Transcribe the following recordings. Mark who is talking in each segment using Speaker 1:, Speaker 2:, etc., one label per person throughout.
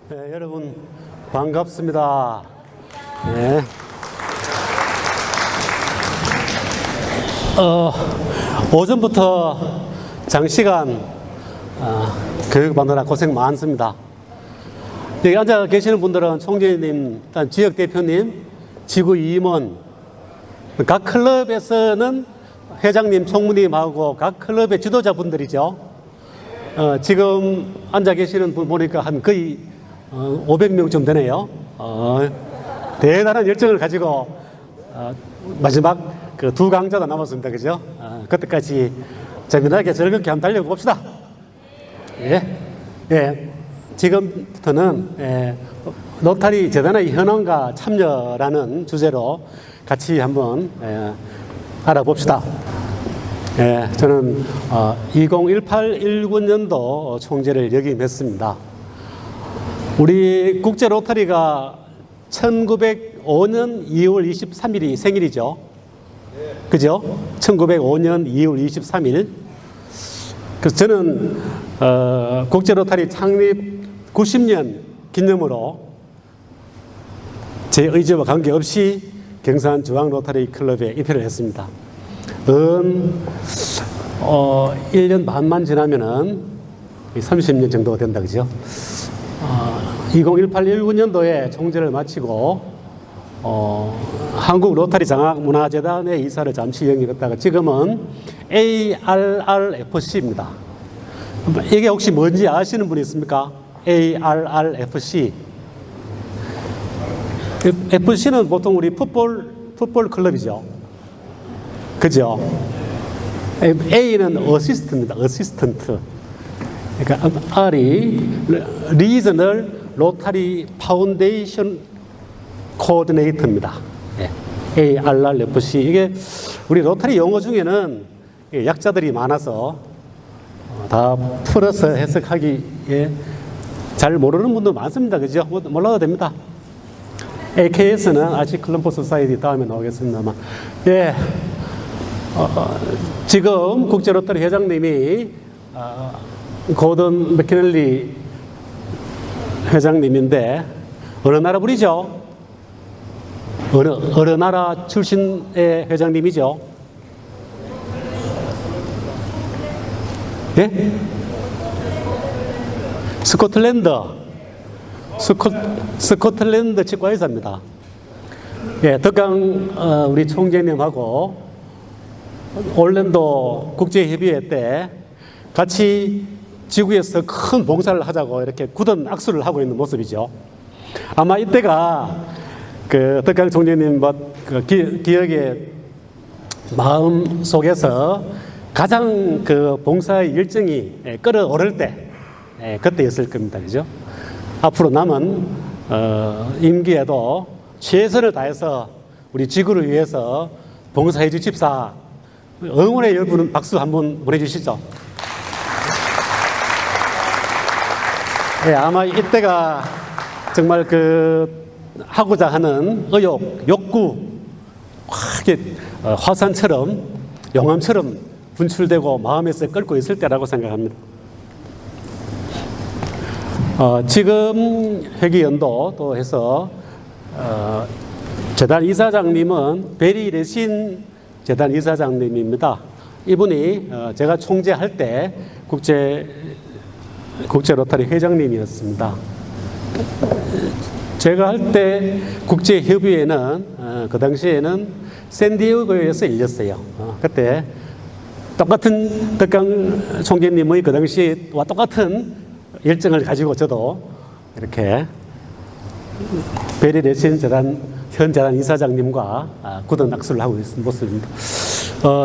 Speaker 1: 네, 여러분 반갑습니다. 네. 오전부터 장시간 교육받느라 고생 많습니다. 여기 앉아 계시는 분들은 총재님, 지역 대표님, 지구 임원, 각 클럽에서는 회장님, 총무님하고 각 클럽의 지도자분들이죠. 지금 앉아 계시는 분 보니까 한 거의 500명쯤 되네요. 대단한 열정을 가지고 마지막 그 두 강자가 남았습니다. 그죠? 그때까지 재미나게 즐겁게 한번 달려봅시다. 예. 예. 지금부터는 로타리 재단의 현황과 참여라는 주제로 같이 한번 알아봅시다. 예, 저는 2018-19년도 총재를 역임했습니다. 우리 국제 로타리가 1905년 2월 23일이 생일이죠. 그죠? 1905년 2월 23일. 그래서 저는 국제 로타리 창립 90년 기념으로 제 의지와 관계없이 경산 중앙 로타리 클럽에 입회를 했습니다. 1년 반만 지나면은 30년 정도가 된다, 그죠? 2018-19년도에 총재를 마치고 한국 로타리 장학문화재단의 이사를 잠시 영입했다가 지금은 ARRFC입니다. 이게 혹시 뭔지 아시는 분이 있습니까? ARRFC. FC는 보통 우리 풋볼 클럽이죠. 그죠? A는 어시스트입니다. 어시스턴트. 그러니까 R이 Regional Rotary Foundation Coordinator입니다. ARRFC. 이게 우리 로타리 용어 중에는 약자들이 많아서 다 풀어서 해석하기에 잘 모르는 분도 많습니다. 그죠? 몰라도 됩니다. AKS는 아시 클럼버 소사이티 다음에 나오겠습니다만. 예. 지금 국제 로타리 회장님이 고던 맥키넬리 회장님인데 어느 나라 분이죠? 어느 나라 출신의 회장님이죠? 예? 스코틀랜드 치과의사입니다. 예, 덕강 우리 총재님하고 올랜도 국제협의회 때 같이 지구에서 큰 봉사를 하자고 이렇게 굳은 악수를 하고 있는 모습이죠. 아마 이때가 그 덕강 총재님 기억의 마음 속에서 가장 그 봉사의 열정이 끌어오를 때 그때였을 겁니다. 그죠? 앞으로 남은 임기에도 최선을 다해서 우리 지구를 위해서 봉사해 주십사. 응원의 여러분 박수 한번 보내주시죠. 예, 아마 이때가 정말 그 하고자 하는 의욕, 욕구, 화산처럼 용암처럼 분출되고 마음에서 끓고 있을 때라고 생각합니다. 지금 회기연도 또 해서 재단 이사장님은 베리 레신 재단 이사장님입니다. 이분이 제가 총재할 때 국제 로타리 회장님이었습니다. 제가 할 때 국제협의회는 그 당시에는 샌디에고에서 열렸어요. 그때 똑같은 덕강 총재님의 그 당시와 똑같은 열정을 가지고 저도 이렇게 베리 레신 재단 현 재단 이사장님과 굳은 악수를 하고 있는 모습입니다.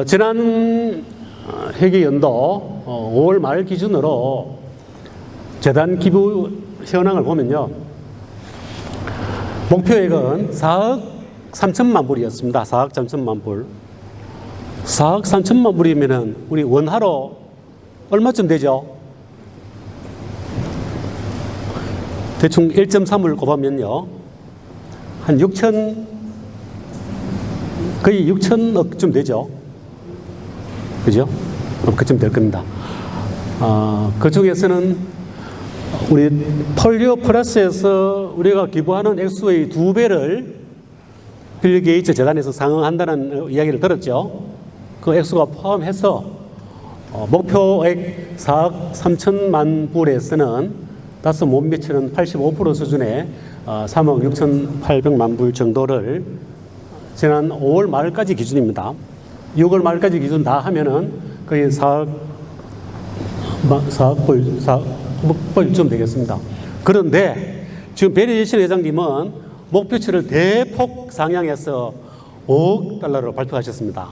Speaker 1: 지난 회기연도 5월 말 기준으로 재단 기부 현황을 보면요. 목표액은 4억 3천만 불이었습니다. 4억 3천만 불. 4억 3천만 불이면은 우리 원화로 얼마쯤 되죠? 대충 1.3을 곱하면요. 한 6천, 거의 6천억쯤 되죠. 그죠? 그쯤 될 겁니다. 그 중에서는 우리 폴리오 플러스에서 우리가 기부하는 액수의 2배를 빌 게이츠 재단에서 상응한다는 이야기를 들었죠. 그 액수가 포함해서 목표액 4억 3천만 불에서는 다소 못 미치는 85% 수준의 3억 6,800만 불 정도를 지난 5월 말까지 기준입니다. 6월 말까지 기준 다 하면은 거의 4억 불쯤 되겠습니다. 그런데 지금 베리 예신 회장님은 목표치를 대폭 상향해서 5억 달러로 발표하셨습니다.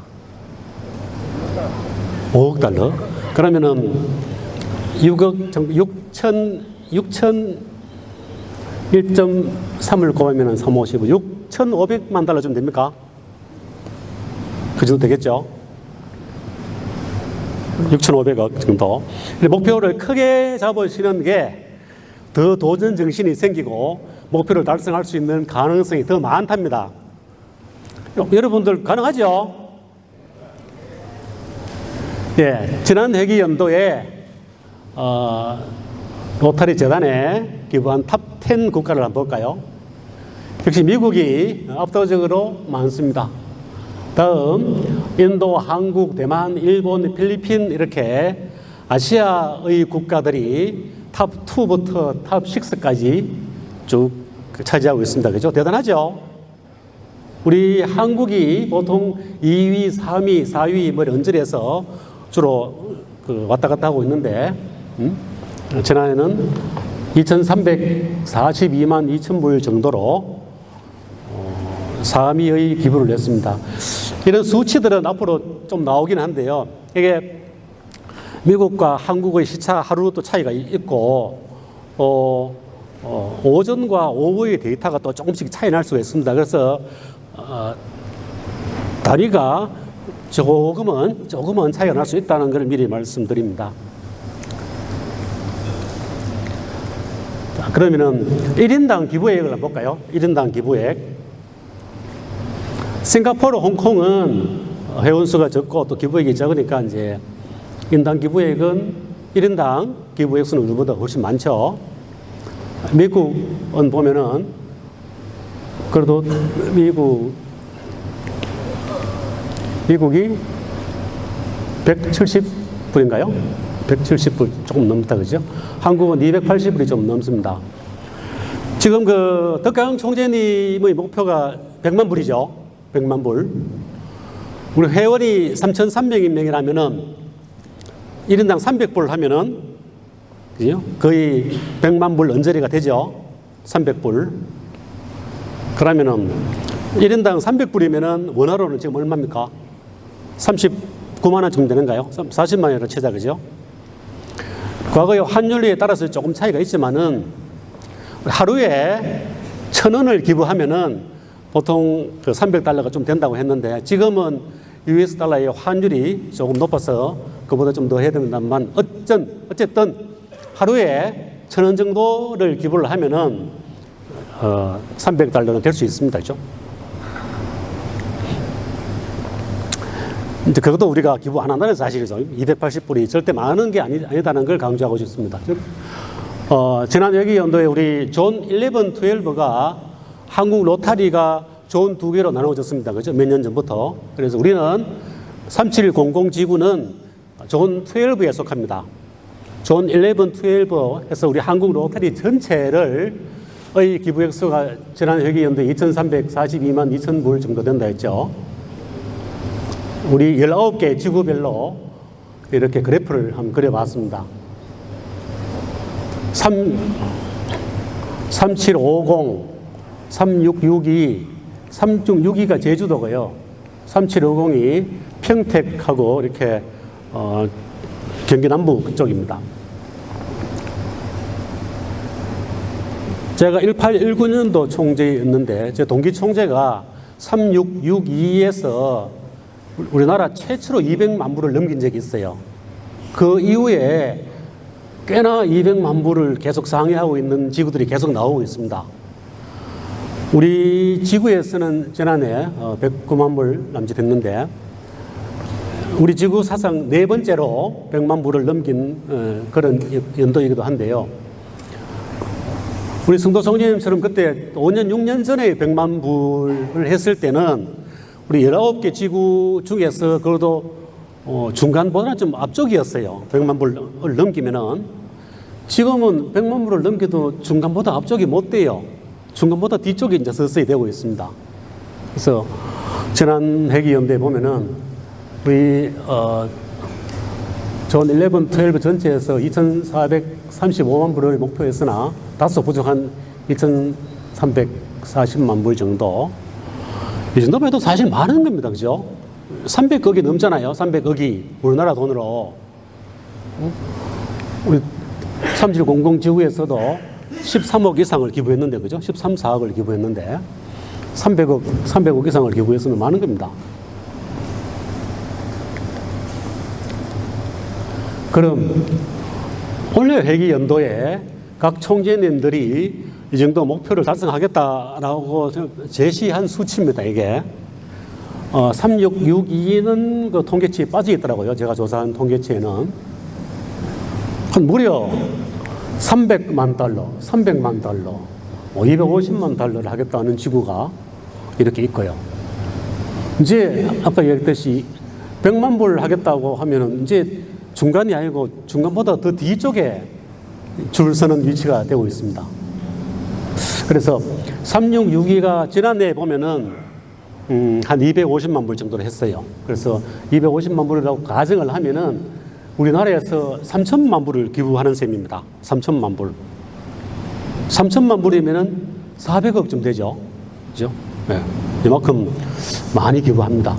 Speaker 1: 5억 달러? 그러면은 1.3을 곱하면 350, 6,500만 달러 좀 됩니까? 그 정도 되겠죠? 6,500억 정도. 목표를 크게 잡으시는 게 더 도전 정신이 생기고 목표를 달성할 수 있는 가능성이 더 많답니다. 여러분들 가능하죠? 예, 지난 회기 연도에 로터리 재단에 기부한 탑 10 국가를 한번 볼까요? 역시 미국이 압도적으로 많습니다. 다음 인도, 한국, 대만, 일본, 필리핀 이렇게 아시아의 국가들이 탑 2부터 탑 6까지 쭉 차지하고 있습니다. 그죠? 대단하죠? 우리 한국이 보통 2위, 3위, 4위 뭐 언저리에서 주로 왔다 갔다 하고 있는데 지난해는 2,342만 2천 불 정도로 3위의 기부를 냈습니다. 이런 수치들은 앞으로 좀 나오긴 한데요. 이게 미국과 한국의 시차 하루 또 차이가 있고 오전과 오후의 데이터가 또 조금씩 차이 날 수가 있습니다. 그래서 단위가 조금은 차이가 날 수 있다는 걸 미리 말씀드립니다. 자, 그러면은 1인당 기부액을 한번 볼까요? 1인당 기부액. 싱가포르, 홍콩은 회원수가 적고 또 기부액이 적으니까 이제 인당 기부액은 1인당 기부액 수는 우리보다 훨씬 많죠. 미국은 보면은 그래도 미국이 170불인가요? 170불 조금 넘다 그죠? 한국은 280불이 좀 넘습니다. 지금 그 덕강 총재님의 목표가 100만 불이죠. 100만 불. 우리 회원이 3,300명이라면은 1인당 300불 하면은 그죠? 거의 100만 불 언저리가 되죠. 300불. 그러면은 1인당 300불이면은 원화로는 지금 얼마입니까? 39만 원 정도 되는가요? 40만 원으로 치자 그죠? 과거의 환율에 따라서 조금 차이가 있지만은 하루에 1,000원을 기부하면은 보통 그 300달러가 좀 된다고 했는데 지금은 US 달러의 환율이 조금 높아서 그보다 좀 더 해야 된다만 어쨌든 하루에 1,000원 정도를 기부를 하면은 300달러는 될 수 있습니다. 그죠? 이제 그것도 우리가 기부 안 한다는 사실이죠. 280불이 절대 많은 게 아니다는 걸 강조하고 싶습니다. 지난 회기 연도에 우리 존 11, 12가 한국 로타리가 존 2개로 나누어졌습니다. 그죠? 몇 년 전부터. 그래서 우리는 3700 지구는 존 12에 속합니다. 존 11, 12 해서 우리 한국 로타리 전체의 기부액 수가 지난 회기 연도에 2,342만 2천 불 정도 된다 했죠. 우리 19개 지구별로 이렇게 그래프를 한번 그려봤습니다. 3750, 3662, 3662가 제주도고요. 3750이 평택하고 이렇게 경기 남부 그쪽입니다. 제가 1819년도 총재였는데 제 동기 총재가 3662에서 우리나라 최초로 200만 불을 넘긴 적이 있어요. 그 이후에 꽤나 200만 불을 계속 상회하고 있는 지구들이 계속 나오고 있습니다. 우리 지구에서는 지난해 109만 불 남짓했는데 우리 지구 사상 네 번째로 100만 불을 넘긴 그런 연도이기도 한데요. 우리 성도 성님처럼 그때 5년, 6년 전에 100만 불을 했을 때는 우리 19개 지구 중에서 그래도 중간보다는 좀 앞쪽이었어요. 100만 불을 넘기면은. 지금은 100만 불을 넘겨도 중간보다 앞쪽이 못 돼요. 중간보다 뒤쪽이 이제 서서히 되고 있습니다. 그래서 지난 회기연도에 보면은 우리 존 11, 12 전체에서 2,435만 불을 목표했으나 다소 부족한 2,340만 불 정도. 이 정도면 해도 사실 많은 겁니다. 그죠? 300억이 넘잖아요. 300억이 우리나라 돈으로. 우리 3700 지구에서도 13억 이상을 기부했는데, 그죠? 13, 4억을 기부했는데 300억 이상을 기부했으면 많은 겁니다. 그럼 올해 회기 연도에 각 총재님들이 이 정도 목표를 달성하겠다라고 제시한 수치입니다. 이게 3662는 그 통계치에 빠져 있더라고요. 제가 조사한 통계치에는 한 무려 300만 달러, 300만 달러, 250만 달러를 하겠다는 지구가 이렇게 있고요. 이제 아까 얘기했듯이 100만 불 하겠다고 하면은 이제 중간이 아니고 중간보다 더 뒤쪽에 줄 서는 위치가 되고 있습니다. 그래서 3662가 지난해에 보면은 한 250만 불 정도로 했어요. 그래서 250만 불이라고 가정을 하면은 우리나라에서 3천만 불을 기부하는 셈입니다. 3천만 불. 3천만 불이면은 400억쯤 되죠. 그죠? 네. 이만큼 많이 기부합니다.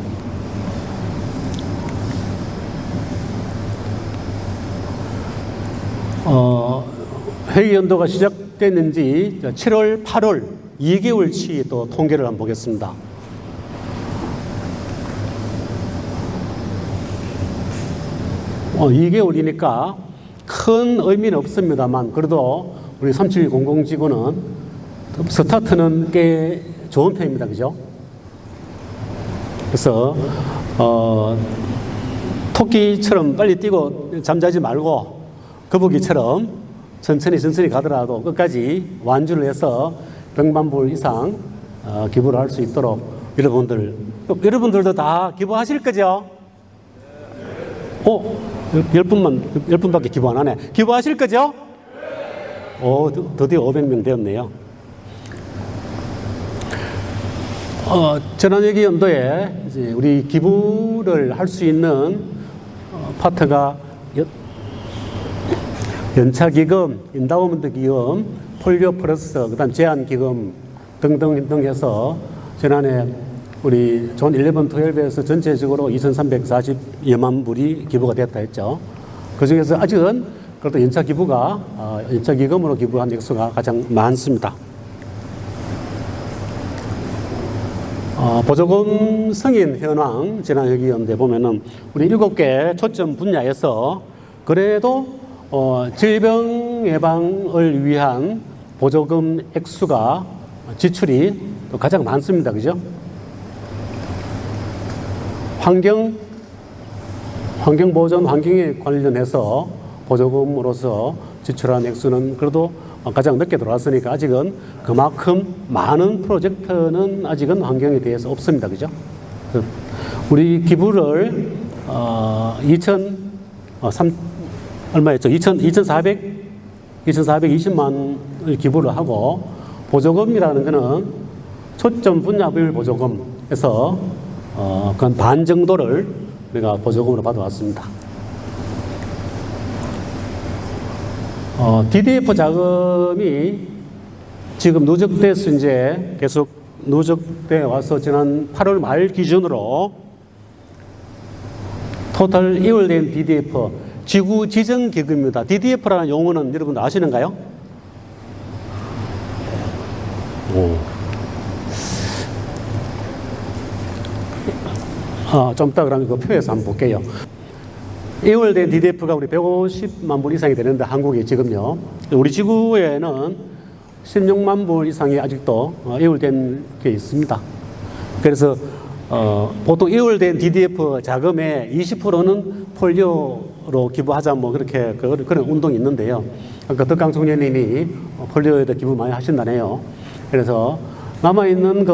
Speaker 1: 회의 연도가 시작됐는지 7월, 8월 2개월치 또 통계를 한번 보겠습니다. 어, 2개월이니까 큰 의미는 없습니다만 그래도 우리 3700 지구는 스타트는 꽤 좋은 편입니다. 그죠? 그래서 토끼처럼 빨리 뛰고 잠자지 말고 거북이처럼 천천히 가더라도 끝까지 완주를 해서 100만 불 이상 기부를 할 수 있도록 여러분들도 다 기부하실 거죠? 10분밖에 기부 안 하네. 기부하실 거죠? 드디어 500명 되었네요. 지난해기 연도에 이제 우리 기부를 할 수 있는 파트가 연차기금, 인다우먼트 기금, 폴리오 플러스, 그 다음 제한기금 등등 해서 지난해 우리 존 11, 12에서 전체적으로 2,340여만 불이 기부가 됐다 했죠. 그 중에서 아직은 그래도 연차기금으로 기부한 액수가 가장 많습니다. 보조금 승인 현황 지난 회기연도에 보면은 우리 7개 초점 분야에서 그래도 질병 예방을 위한 보조금 액수가 지출이 또 가장 많습니다. 그죠? 환경보전, 환경에 관련해서 보조금으로서 지출한 액수는 그래도 가장 늦게 들어왔으니까 아직은 그만큼 많은 프로젝트는 아직은 환경에 대해서 없습니다. 그죠? 우리 기부를 2,420만을 기부를 하고 보조금이라는 거는 초점 분야별 보조금에서 그 반 정도를 우리가 보조금으로 받아왔습니다. DDF 자금이 지금 누적돼서 이제 계속 누적돼 와서 지난 8월 말 기준으로 토탈 이월된 DDF 지구 지정 기금입니다. DDF라는 용어는 여러분들 아시는가요? 좀 이따 그러면 그 표에서 한번 볼게요. 이월된 DDF가 우리 150만 불 이상이 되는데 한국이 지금요. 우리 지구에는 16만 불 이상이 아직도 이월된 게 있습니다. 그래서 보통 이월된 DDF 자금의 20%는 폴리오 폴리오로 기부하자 뭐 그렇게 그런 운동이 있는데요. 아까 덕강 총재님이 폴리오에도 기부 많이 하신다네요. 그래서 남아있는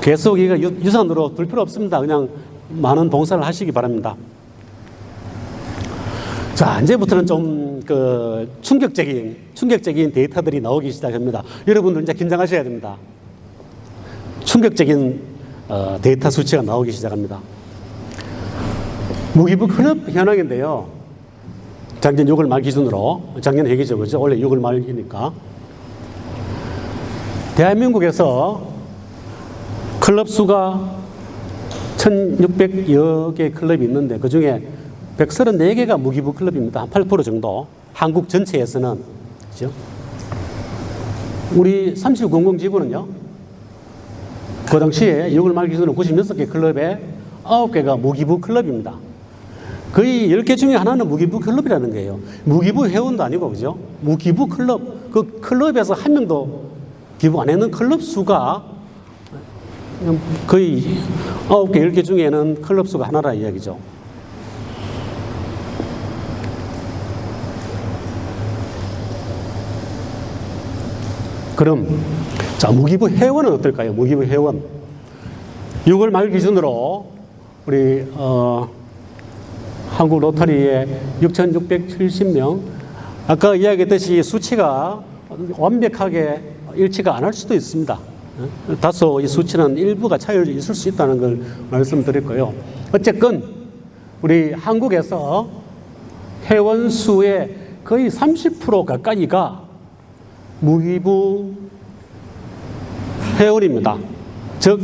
Speaker 1: 계속 이거 유산으로 둘 필요 없습니다. 그냥 많은 봉사를 하시기 바랍니다. 자, 이제부터는 좀 충격적인 데이터들이 나오기 시작합니다. 여러분들 이제 긴장하셔야 됩니다. 충격적인 데이터 수치가 나오기 시작합니다. 무기부 클럽 현황인데요. 작년 6월 말 기준으로, 작년 회기죠, 그죠? 원래 6월 말이니까. 대한민국에서 클럽 수가 1600여 개 클럽이 있는데 그 중에 134개가 무기부 클럽입니다. 한 8% 정도. 한국 전체에서는. 그죠? 우리 3000 지구는요. 그 당시에 6월 말 기준으로 96개 클럽에 9개가 무기부 클럽입니다. 거의 10개 중에 하나는 무기부 클럽이라는 거예요. 무기부 회원도 아니고, 그죠? 무기부 클럽. 그 클럽에서 한 명도 기부 안 했는 클럽 수가 거의 9개, 10개 중에는 클럽 수가 하나라 이야기죠. 그럼, 자, 무기부 회원은 어떨까요? 무기부 회원. 6월 말 기준으로 우리, 한국 로터리에 6,670명. 아까 이야기했듯이 수치가 완벽하게 일치가 안 할 수도 있습니다. 다소 이 수치는 일부가 차이가 있을 수 있다는 걸 말씀드렸고요. 어쨌건 우리 한국에서 회원 수의 거의 30% 가까이가 무기부 회원입니다. 즉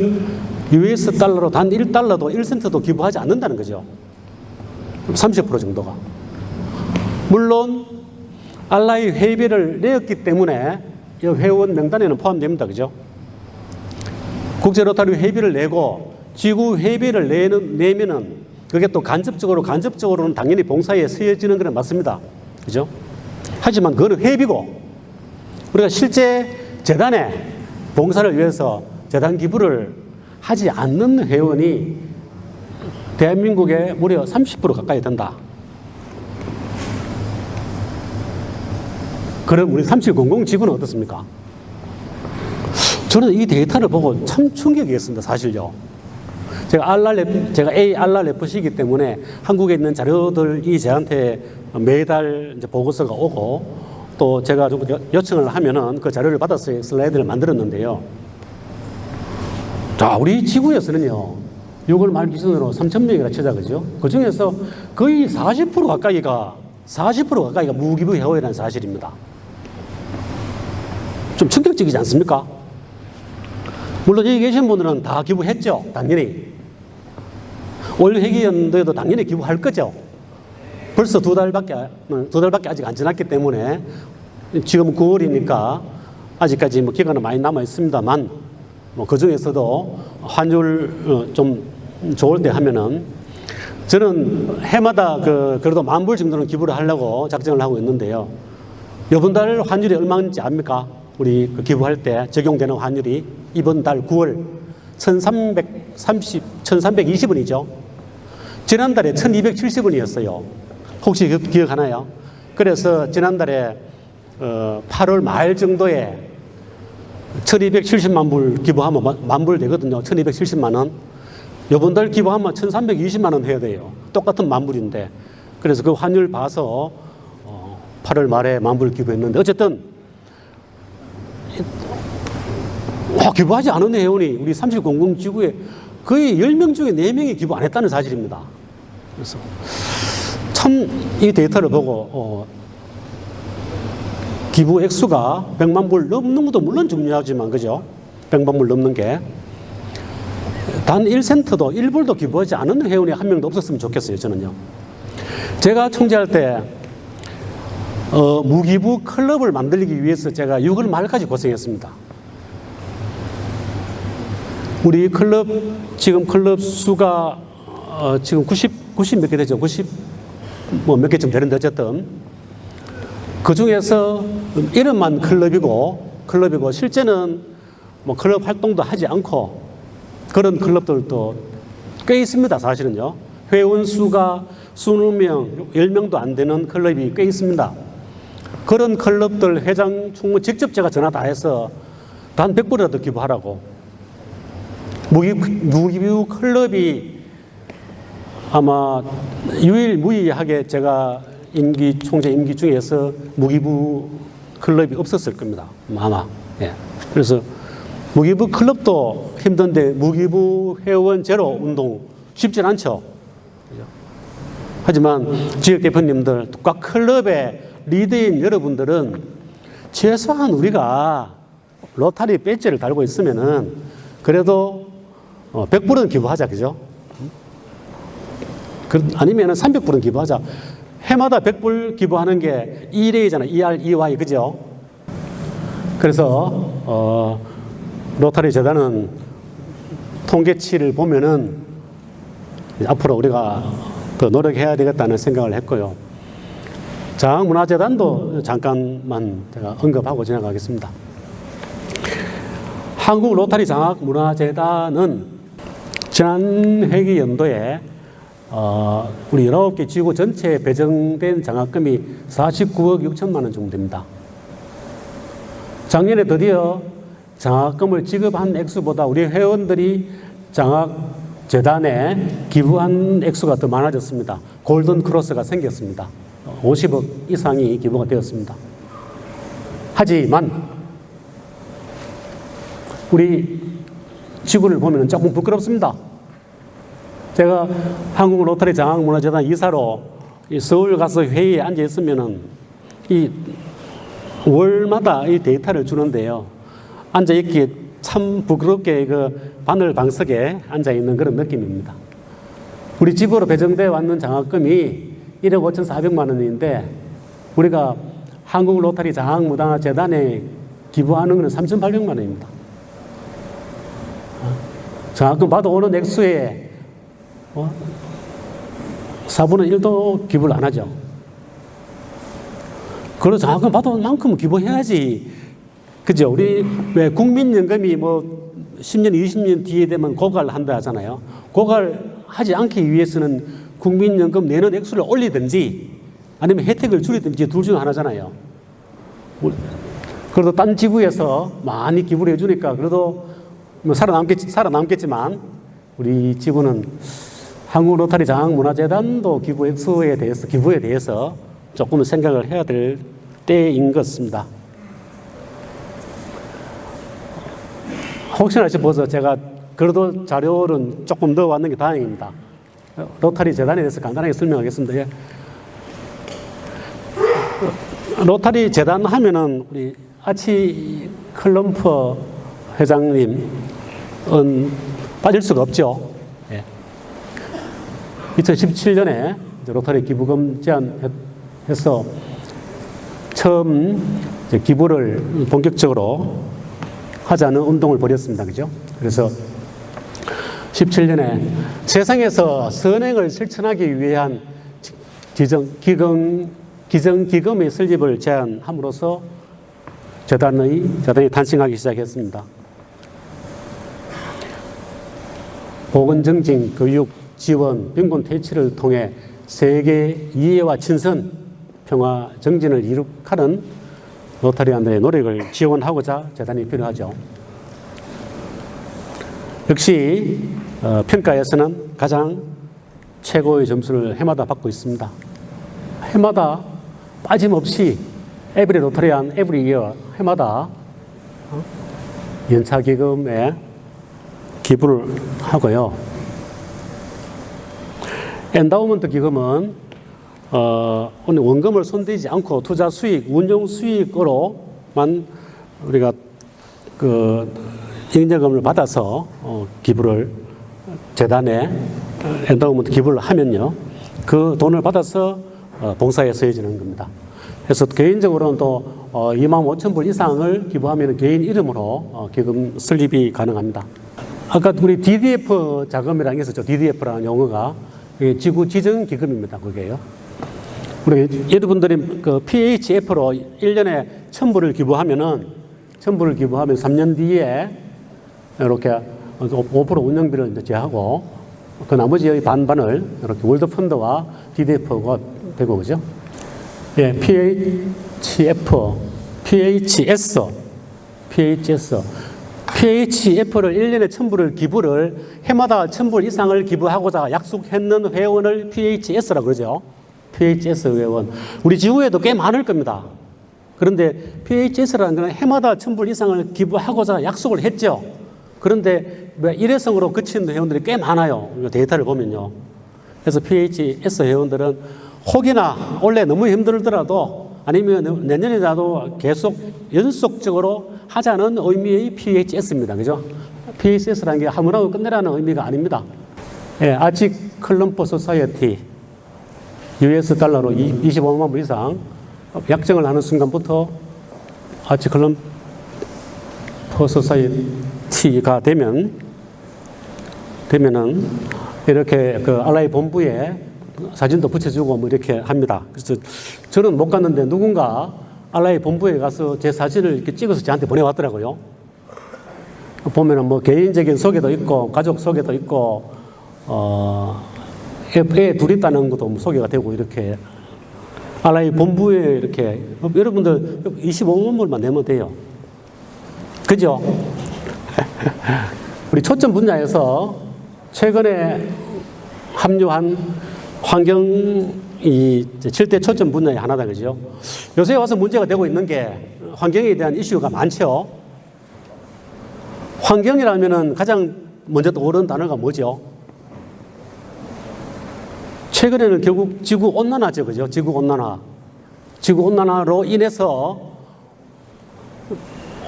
Speaker 1: US 달러로 단 1달러도 1센트도 기부하지 않는다는 거죠. 30% 정도가. 물론 알라이 회비를 내었기 때문에 이 회원 명단에는 포함됩니다. 그죠? 국제로타리 회비를 내고 지구 회비를 내면은 그게 또 간접적으로는 당연히 봉사에 쓰여지는 건 맞습니다. 그죠? 하지만 그거는 회비고 우리가 실제 재단에 봉사를 위해서 재단 기부를 하지 않는 회원이 대한민국에 무려 30% 가까이 된다. 그럼 우리 3700 지구는 어떻습니까? 저는 이 데이터를 보고 참 충격이었습니다. 사실요. 제가 A RRFC이기 때문에 한국에 있는 자료들이 저한테 매달 이제 보고서가 오고 또 제가 좀 요청을 하면은 그 자료를 받아서 슬라이드를 만들었는데요. 자, 우리 지구에서는요, 6월 말 기준으로 3,000명이라 치자, 그죠? 그 중에서 거의 40% 가까이가 무기부 회원이라는 사실입니다. 좀 충격적이지 않습니까? 물론 여기 계신 분들은 다 기부했죠, 당연히. 올 회기연도에도 당연히 기부할 거죠. 벌써 두 달밖에 아직 안 지났기 때문에 지금 9월이니까 아직까지 뭐 기간은 많이 남아 있습니다만 그 중에서도 환율 좀 좋을 때 하면은 저는 해마다 그래도 10,000불 정도는 기부를 하려고 작정을 하고 있는데요. 이번 달 환율이 얼마인지 압니까? 우리 기부할 때 적용되는 환율이 이번 달 9월 1,320원이죠. 지난달에 1,270원이었어요. 혹시 기억하나요? 그래서 지난달에 8월 말 정도에 1,270만 불 기부하면 10,000불 되거든요. 1,270만 원. 이번 달 기부하면 1,320만 원 해야 돼요. 똑같은 10,000불인데. 그래서 그 환율 봐서 8월 말에 10,000불 기부했는데 어쨌든 기부하지 않은 회원이 우리 3000 지구에 거의 10명 중에 4명이 기부 안 했다는 사실입니다. 그래서 참 이 데이터를 보고 기부 액수가 100만 불 넘는 것도 물론 중요하지만 그죠? 100만 불 넘는 게 단 1센트도 1불도 기부하지 않은 회원이 한 명도 없었으면 좋겠어요. 저는요. 제가 총재할 때 무기부 클럽을 만들기 위해서 제가 6월 말까지 고생했습니다. 우리 클럽 지금 클럽 수가 지금 90 몇 개 되죠. 90 뭐 몇 개쯤 되는데 어쨌든 그 중에서 이름만 클럽이고 실제는 뭐 클럽 활동도 하지 않고 그런 클럽들도 꽤 있습니다. 사실은요. 회원 수가 20명, 10명도 안 되는 클럽이 꽤 있습니다. 그런 클럽들 회장 충무 직접 제가 전화 다 해서 단 100불이라도 기부하라고. 무기부 클럽이 아마 유일무이하게 제가 총재 임기 중에서 무기부 클럽이 없었을 겁니다. 아마. 예. 그래서 무기부 클럽도 힘든데 무기부 회원 제로 운동 쉽진 않죠. 하지만 지역 대표님들, 각 클럽의 리더인 여러분들은 최소한 우리가 로타리 배지를 달고 있으면은 그래도 100불은 기부하자, 그죠? 아니면은 300불은 기부하자. 해마다 100불 기부하는 게 ERA잖아요. EREY, 그죠? 그래서, 로타리 재단은 통계치를 보면은 앞으로 우리가 더 노력해야 되겠다는 생각을 했고요. 장학문화재단도 잠깐만 제가 언급하고 지나가겠습니다. 한국 로타리 장학문화재단은 지난 회기 연도에 우리 19개 지구 전체에 배정된 장학금이 49억 6천만 원 정도 됩니다. 작년에 드디어 장학금을 지급한 액수보다 우리 회원들이 장학재단에 기부한 액수가 더 많아졌습니다. 골든 크로스가 생겼습니다. 50억 이상이 기부가 되었습니다. 하지만 우리 지구를 보면 조금 부끄럽습니다. 제가 한국 로터리 장학문화재단 이사로 서울 가서 회의에 앉아 있으면은 이 월마다 이 데이터를 주는데요. 앉아 있기에 참 부끄럽게 그 바늘 방석에 앉아 있는 그런 느낌입니다. 우리 지구로 배정되어 왔는 장학금이 1억 5,400만 원인데 우리가 한국 로터리 장학문화재단에 기부하는 것은 3,800만 원입니다. 장학금 받아오는 액수에 4분의 1도 기부를 안 하죠. 그래서 장학금 받아온 만큼 기부해야지. 그죠? 우리 왜 국민연금이 뭐 10년, 20년 뒤에 되면 고갈한다 하잖아요. 고갈하지 않기 위해서는 국민연금 내는 액수를 올리든지 아니면 혜택을 줄이든지 둘 중 하나잖아요. 그래도 딴 지구에서 많이 기부를 해주니까 그래도 뭐 살아남겠지만 우리 지구는 한국 로타리 장학문화재단도 기부에 대해서 조금 생각을 해야 될 때인 것 같습니다. 혹시나 싶어서 제가 그래도 자료는 조금 더 왔는 게 다행입니다. 로타리 재단에 대해서 간단하게 설명하겠습니다. 예. 로타리 재단 하면은 우리 아치 클럼프 회장님은 빠질 수가 없죠. 예. 2017년에 로타리 기부금 제안해서 처음 기부를 본격적으로 하자는 운동을 벌였습니다. 그죠? 그래서 17년에 세상에서 선행을 실천하기 위한 기금의 설립을 제안함으로써 재단이 탄생하기 시작했습니다. 보건정진, 교육, 지원, 빈곤 퇴치를 통해 세계 이해와 친선, 평화, 정진을 이룩하는 로타리안들의 노력을 지원하고자 재단이 필요하죠. 역시 평가에서는 가장 최고의 점수를 해마다 받고 있습니다. 해마다 빠짐없이 에브리 로타리안 에브리 이어 해마다 연차 기금에 기부를 하고요. 엔다우먼트 기금은 원금을 손대지 않고 투자 수익, 운용 수익으로만 우리가 잉여금을 받아서 기부를 재단에 엔다우먼트 기부를 하면요, 그 돈을 받아서 봉사에 쓰여지는 겁니다. 그래서 개인적으로는 또 25,000불 이상을 기부하면 개인 이름으로 기금 설립이 가능합니다. 아까 우리 DDF 자금이라는 게 있었죠. DDF라는 용어가 지구 지정 기금입니다. 그게요. 우리 여러분들이 그 PHF로 1년에 1,000불을 기부하면 3년 뒤에 이렇게 5% 운영비를 이제 제하고 그 나머지의 반반을 이렇게 월드펀드와 DDF가 되고, 그죠? 예, PHF를 1년에 1000불을 기부를 해마다 1000불 이상을 기부하고자 약속했는 회원을 PHS라고 그러죠. PHS 회원. 우리 지구에도 꽤 많을 겁니다. 그런데 PHS라는 것은 해마다 1000불 이상을 기부하고자 약속을 했죠. 그런데 일회성으로 그친 회원들이 꽤 많아요. 데이터를 보면요. 그래서 PHS 회원들은 혹여나 올해 너무 힘들더라도 아니면 내년이라도 계속 연속적으로 하자는 의미의 PHS입니다. 그죠? PHS라는 게 하문하고 끝내라는 의미가 아닙니다. 예, 아직 컬럼버 소사이어티 US 달러로 25만 불 이상 약정을 하는 순간부터 아직 컬럼버 소사이어티가 되면은 이렇게 그 알라이 본부에 사진도 붙여주고 뭐 이렇게 합니다. 그래서 저는 못 갔는데 누군가 알라이 본부에 가서 제 사진을 이렇게 찍어서 저한테 보내왔더라고요. 보면은 뭐 개인적인 소개도 있고 가족 소개도 있고 애 둘 있다는 것도 소개가 되고 이렇게 알라이 본부에 이렇게 여러분들 25만 불만 내면 돼요. 그죠? 우리 초점 분야에서 최근에 합류한 환경이 7대 초점 분야의 하나다, 그죠? 요새 와서 문제가 되고 있는 게 환경에 대한 이슈가 많죠. 환경이라면은 가장 먼저 떠오르는 단어가 뭐죠? 최근에는 결국 지구 온난화죠, 그죠? 지구 온난화. 지구 온난화로 인해서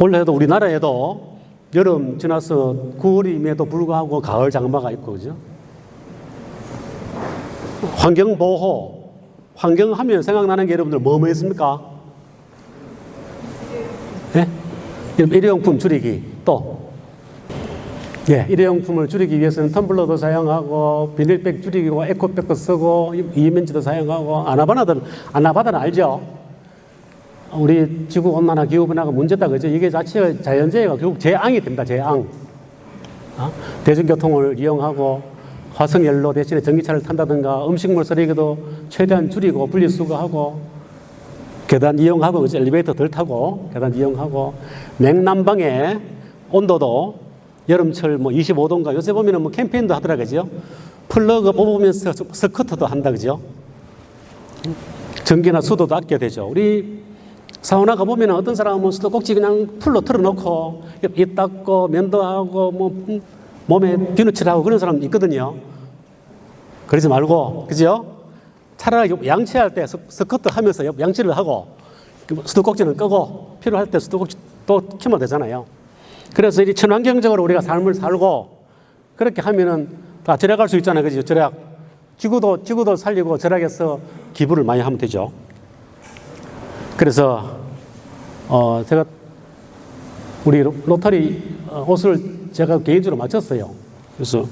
Speaker 1: 올해도 우리나라에도 여름 지나서 9월임에도 불구하고 가을 장마가 있고, 그죠? 환경보호, 환경하면 생각나는 게 여러분들 뭐 있습니까? 예? 일회용품 줄이기, 또. 예, 일회용품을 줄이기 위해서는 텀블러도 사용하고, 비닐백 줄이고, 에코백도 쓰고, 이면지도 사용하고, 아나바다는 알죠? 우리 지구온난화, 기후변화가 문제다, 그죠? 이게 자체가 자연재해가 결국 재앙이 됩니다, 재앙. 대중교통을 이용하고, 화석연료 대신에 전기차를 탄다든가 음식물 쓰레기도 최대한 줄이고 분리수거하고 계단 이용하고 그치? 엘리베이터 덜 타고 계단 이용하고 냉난방의 온도도 여름철 뭐 25도인가 요새 보면은 뭐 캠페인도 하더라 그죠? 플러그 뽑으면서 스커트도 한다 그죠? 전기나 수도도 아껴야 되죠. 우리 사우나 가보면 어떤 사람은 수도꼭지 그냥 풀로 틀어놓고 입 닦고 면도하고 뭐 몸에 비누칠하고 그런 사람 있거든요. 그러지 말고, 그죠? 차라리 양치할 때 스쿼트 하면서 양치를 하고, 수도꼭지는 끄고, 필요할 때 수도꼭지 또 켜면 되잖아요. 그래서 이 친환경적으로 우리가 삶을 살고, 그렇게 하면은 다 절약할 수 있잖아요. 그죠? 절약. 지구도 살리고 절약해서 기부를 많이 하면 되죠. 그래서, 제가 우리 로터리 옷을 제가 개인적으로 맞췄어요. 그래서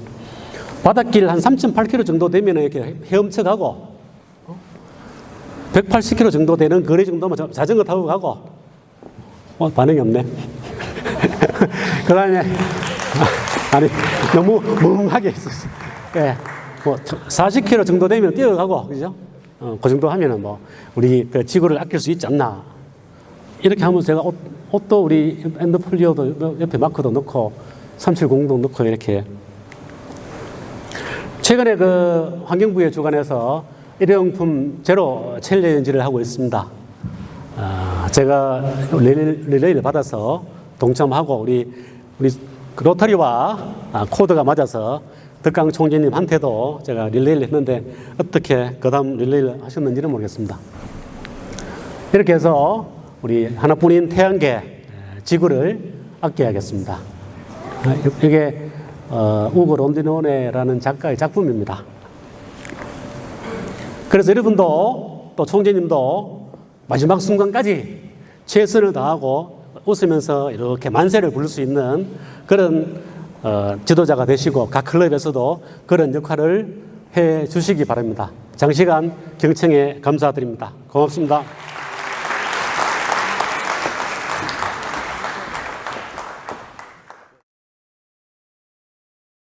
Speaker 1: 바닷길 한 3.8km 정도 되면 이렇게 헤엄쳐가고 180km 정도 되는 거리 정도면 자전거 타고 가고 반응이 없네. 그 다음에 아니 너무 멍하게 있었어. 예, 뭐 40km 정도 되면 뛰어가고 그죠? 그 정도 하면은 뭐 우리 그 지구를 아낄 수 있지 않나. 이렇게 하면 제가 옷도 우리 엔드폴리오도 옆에 마크도 넣고 370도 넣고 이렇게 최근에 그 환경부의 주관에서 일회용품 제로 챌린지를 하고 있습니다. 제가 릴레이를 받아서 동참하고 우리 로터리와 코드가 맞아서 덕강 총재님한테도 제가 릴레이를 했는데 어떻게 그 다음 릴레이를 하셨는지는 모르겠습니다. 이렇게 해서 우리 하나뿐인 태양계 지구를 아껴야겠습니다. 이게 우고 론디노네라는 작가의 작품입니다. 그래서 여러분도 또 총재님도 마지막 순간까지 최선을 다하고 웃으면서 이렇게 만세를 부를 수 있는 그런 지도자가 되시고 각 클럽에서도 그런 역할을 해 주시기 바랍니다. 장시간 경청에 감사드립니다. 고맙습니다.